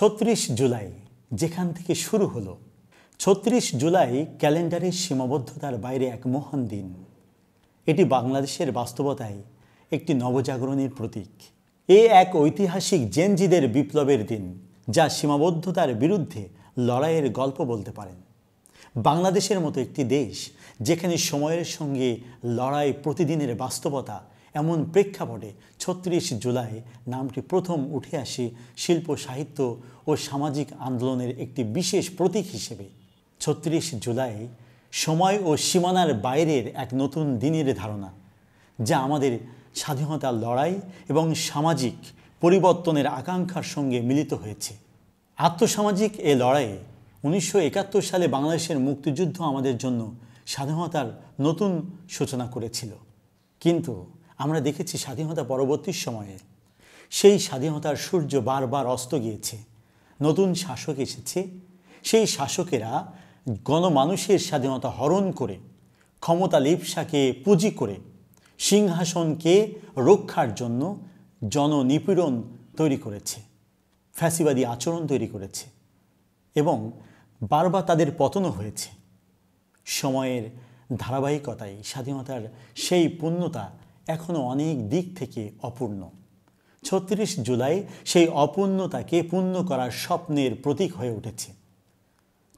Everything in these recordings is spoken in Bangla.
৩৬ জুলাই যেখান থেকে শুরু হলো, ৩৬ জুলাই ক্যালেন্ডারের সীমাবদ্ধতার বাইরে এক মহান দিন। এটি বাংলাদেশের বাস্তবতায় একটি নবজাগরণের প্রতীক। এক ঐতিহাসিক জেনজিদের বিপ্লবের দিন, যা সীমাবদ্ধতার বিরুদ্ধে লড়াইয়ের গল্প বলতে পারেন। বাংলাদেশের মতো একটি দেশ যেখানে সময়ের সঙ্গে লড়াই প্রতিদিনের বাস্তবতা, এমন প্রেক্ষাপটে ৩৬ জুলাই নামটি প্রথম উঠে আসে শিল্প, সাহিত্য ও সামাজিক আন্দোলনের একটি বিশেষ প্রতীক হিসেবে। ৩৬ জুলাই সময় ও সীমানার বাইরের এক নতুন দিনের ধারণা, যা আমাদের স্বাধীনতার লড়াই এবং সামাজিক পরিবর্তনের আকাঙ্ক্ষার সঙ্গে মিলিত হয়েছে। আত্মসামাজিক এ লড়াইয়ে ১৯৭১ সালে বাংলাদেশের মুক্তিযুদ্ধ আমাদের জন্য স্বাধীনতার নতুন সূচনা করেছিল। কিন্তু আমরা দেখেছি স্বাধীনতা পরবর্তী সময়ে সেই স্বাধীনতার সূর্য বারবার অস্ত গিয়েছে। নতুন শাসক এসেছে। সেই শাসকেরা গণমানুষের স্বাধীনতা হরণ করে, ক্ষমতা লিপ্সাকে পুঁজি করে, সিংহাসনকে রক্ষার জন্য জননিপীড়ন তৈরি করেছে, ফ্যাসিবাদী আচরণ তৈরি করেছে এবং বারবার তাদের পতনও হয়েছে। সময়ের ধারাবাহিকতায় স্বাধীনতার সেই পূর্ণতা এখনও অনেক দিক থেকে অপূর্ণ। ৩৬ জুলাই সেই অপূর্ণতাকে পূর্ণ করার স্বপ্নের প্রতীক হয়ে উঠেছে।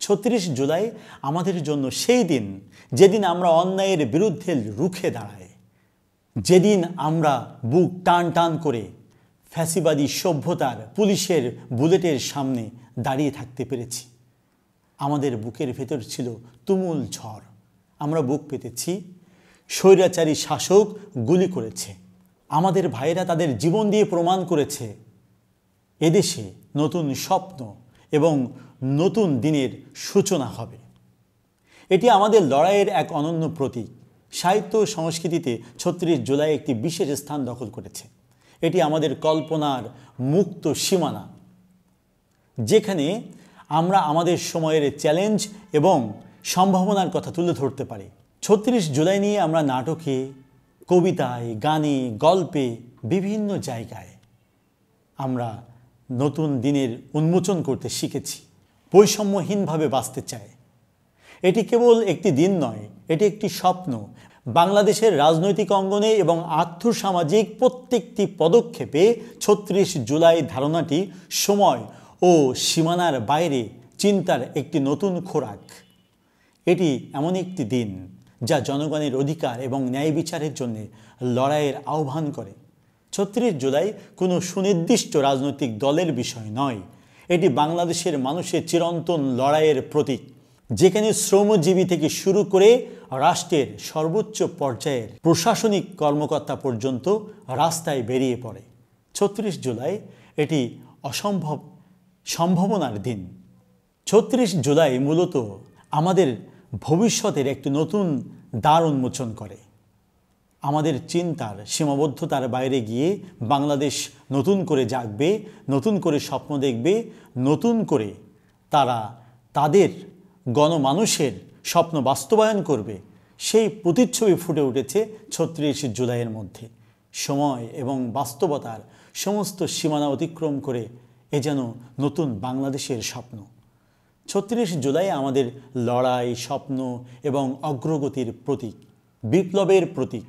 ৩৬ জুলাই আমাদের জন্য সেই দিন যেদিন আমরা অন্যায়ের বিরুদ্ধে রুখে দাঁড়াই, যেদিন আমরা বুক টান টান করে ফ্যাসিবাদী সভ্যতার পুলিশের বুলেটের সামনে দাঁড়িয়ে থাকতে পেরেছি। আমাদের বুকের ভেতর ছিল তুমুল ঝড়। আমরা বুক পেতেছি। স্বৈরাচারী শাসক গুলি করেছে। আমাদের ভাইয়েরা তাদের জীবন দিয়ে প্রমাণ করেছে এদেশে নতুন স্বপ্ন এবং নতুন দিনের সূচনা হবে। এটি আমাদের লড়াইয়ের এক অনন্য প্রতীক। সাহিত্য ও সংস্কৃতিতে ৩৬ জুলাই একটি বিশেষ স্থান দখল করেছে। এটি আমাদের কল্পনার মুক্ত সীমানা, যেখানে আমরা আমাদের সময়ের চ্যালেঞ্জ এবং সম্ভাবনার কথা তুলে ধরতে পারি। ৩৬ জুলাই নিয়ে আমরা নাটকে, কবিতায়, গানে, গল্পে, বিভিন্ন জায়গায় আমরা নতুন দিনের উন্মোচন করতে শিখেছি। বৈষম্যহীনভাবে বাঁচতে চায়। এটি কেবল একটি দিন নয়, এটি একটি স্বপ্ন। বাংলাদেশের রাজনৈতিক অঙ্গনে এবং আর্থসামাজিক প্রত্যেকটি পদক্ষেপে ৩৬ জুলাই ধারণাটি সময় ও সীমানার বাইরে চিন্তার একটি নতুন খোরাক। এটি এমন একটি দিন যা জনগণের অধিকার এবং ন্যায় বিচারের জন্য লড়াইয়ের আহ্বান করে। ৩৬ জুলাই কোনো সুনির্দিষ্ট রাজনৈতিক দলের বিষয় নয়। এটি বাংলাদেশের মানুষের চিরন্তন লড়াইয়ের প্রতীক, যেখানে শ্রমজীবী থেকে শুরু করে রাষ্ট্রের সর্বোচ্চ পর্যায়ের প্রশাসনিক কর্মকর্তা পর্যন্ত রাস্তায় বেরিয়ে পড়ে। ৩৬ জুলাই এটি অসম্ভব সম্ভাবনার দিন। ৩৬ জুলাই মূলত আমাদের ভবিষ্যতের একটি নতুন দ্বার উন্মোচন করে। আমাদের চিন্তার সীমাবদ্ধতার বাইরে গিয়ে বাংলাদেশ নতুন করে জাগবে, নতুন করে স্বপ্ন দেখবে, নতুন করে তারা তাদের গণমানুষের স্বপ্ন বাস্তবায়ন করবে। সেই প্রতিচ্ছবি ফুটে উঠেছে ৩৬ জুলাইয়ের মধ্যে। সময় এবং বাস্তবতার সমস্ত সীমানা অতিক্রম করে এ যেন নতুন বাংলাদেশের স্বপ্ন। ৩৬ জুলাই আমাদের লড়াই, স্বপ্ন এবং অগ্রগতির প্রতীক, বিপ্লবের প্রতীক।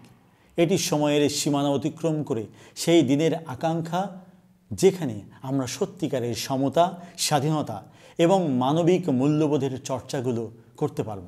এটি সময়ের সীমানা অতিক্রম করে সেই দিনের আকাঙ্ক্ষা, যেখানে আমরা সত্যিকারের সমতা, স্বাধীনতা এবং মানবিক মূল্যবোধের চর্চাগুলো করতে পারব।